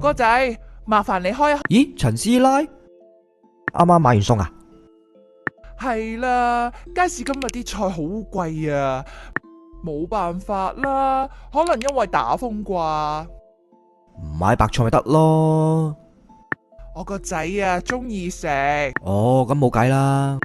哥仔，麻煩你開。咦，陳師奶，啱啱買完餸啊？係啦，街市今日啲菜好貴啊，冇辦法啦，可能因為打風啩。唔買白菜咪得咯。我個仔啊，中意食。哦，咁冇計啦。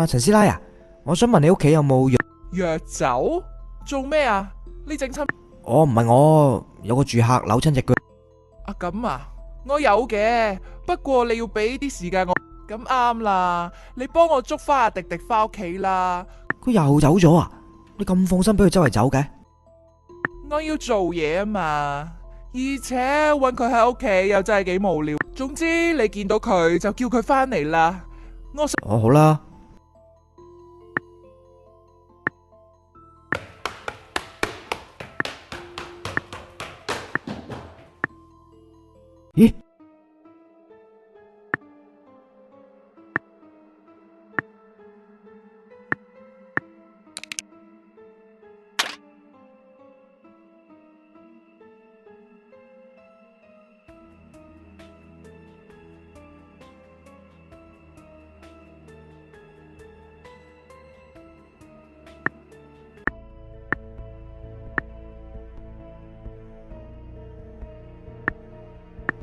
陳師奶啊，我想問你屋企有冇藥？藥酒做咩啊？你整親？唔係我，有個住客扭親隻腳。啊咁啊，我有嘅，不過你要俾啲時間我。咁啱啦，你幫我捉翻阿迪迪翻屋企啦。佢又走咗啊？你咁放心俾佢周圍走嘅？我要做嘢啊嘛，而且搵佢喺屋企又真係幾無聊。總之你見到佢就叫佢翻嚟啦。好啦。咦？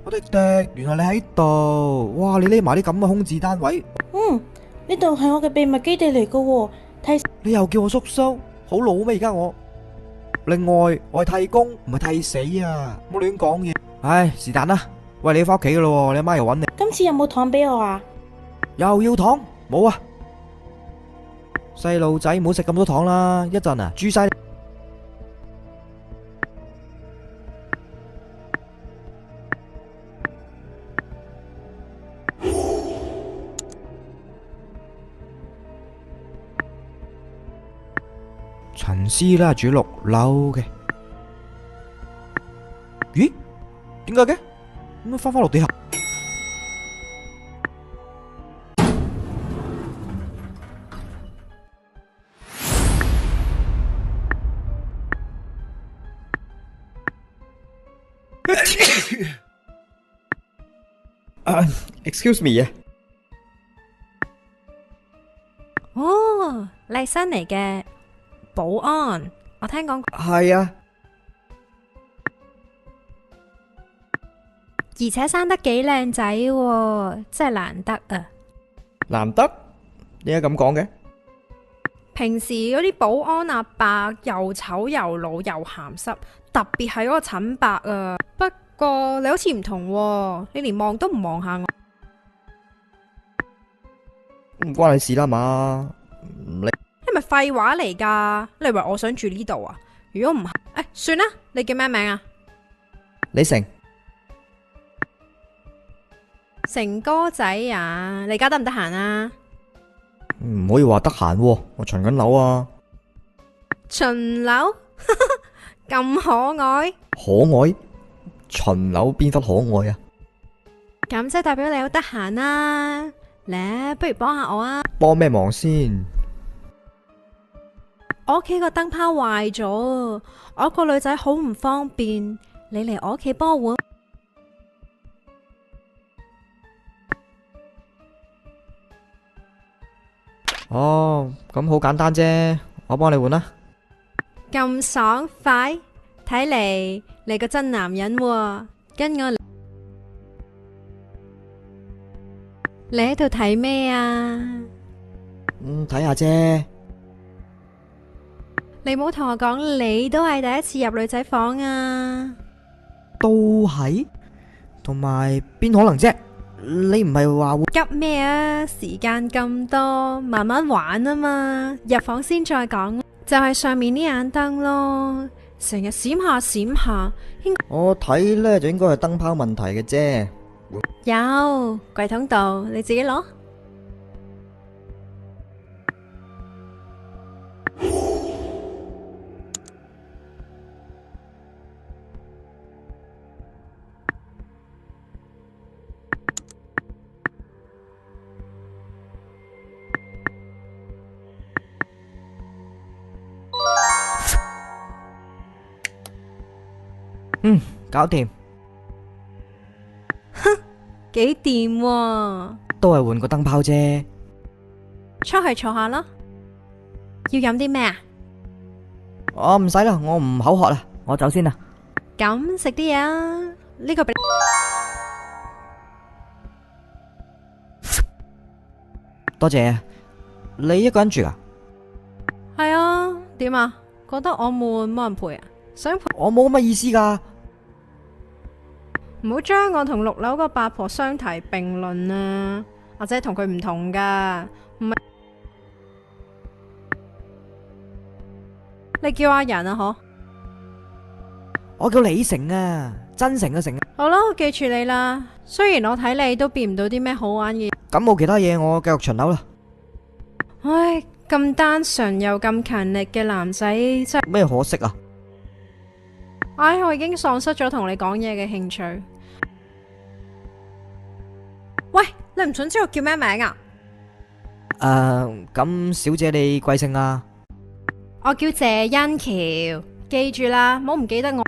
我迪迪，原來你喺度，哇！你匿埋啲咁嘅空置單位，呢度係我嘅秘密基地嚟噶喎，你又叫我叔叔，好老咩？而家我，另外我係替工，唔係替死啊！冇亂講嘢。唉，是但啦。喂，你要翻屋企噶咯，你阿媽又搵你，今次有冇糖俾我啊？又要糖？冇啊！細路仔唔好食咁多糖啦，一陣啊，豬晒。陳師奶住6樓嘅，咦？點解嘅？咁翻落地下。Excuse me 啊。哦，你係新嚟嘅保安，我聽講，係啊。而且生得幾靚仔喎，真係難得啊！難得？點解咁講嘅？平時嗰啲保安阿伯又醜又老又鹹濕，特別係嗰個陳伯啊。不過你好似唔同喎，你連望都唔望下我。唔關你事啦嘛。你咪廢話嚟噶？你以為我想住呢度啊？如果唔係，算啦。你叫咩名啊？李成。成哥仔啊，你而家得唔得閒啊？唔可以話得閒喎，我巡緊樓啊。巡樓咁可愛？可愛？巡樓邊忽可愛啊？咁即係代表你好得閒啦。嚟，不如幫下我啊！幫咩忙先？我屋企個燈泡壞咗，我個女仔好唔方便，你嚟我屋企幫我換。哦，咁好簡單啫，我幫你換啦。咁爽快，睇嚟你個真男人喎，跟我嚟。你喺度睇咩啊？睇下啫。你唔好同我講你都係第一次入女仔房啊？都係，同埋邊可能啫？你唔係話會急咩啊？時間咁多，慢慢玩啊嘛。入房先再講，就係上面呢盞燈咯，成日閃下閃下。我睇呢就應該係燈泡問題嘅啫。有櫃桶度，你自己攞。搞掂，幾掂喎！都係換個燈泡啫。出去坐下啦。要飲啲咩啊？我唔使啦，我唔口渴啦，我走先啦。咁食啲嘢啊！呢個俾多謝。你一個人住啊？係啊？點啊？覺得我悶冇人陪啊？想陪？我冇乜意思噶。唔好將我同6樓個八婆相提並論啊！或者同佢唔同噶，唔係你叫阿仁啊？嗬？我叫李成啊，真誠嘅誠。好啦，我記住你啦。雖然我睇你都變唔到啲咩好玩嘅嘢。咁冇其他嘢，我繼續巡樓啦。唉，咁單純又咁勤力嘅男仔真係，咩可惜啊？唉，我已經喪失咗同你講嘢嘅興趣。喂，你唔想知我叫咩名啊？咁小姐你貴姓啊？我叫謝欣喬，記住啦，唔好唔記得我。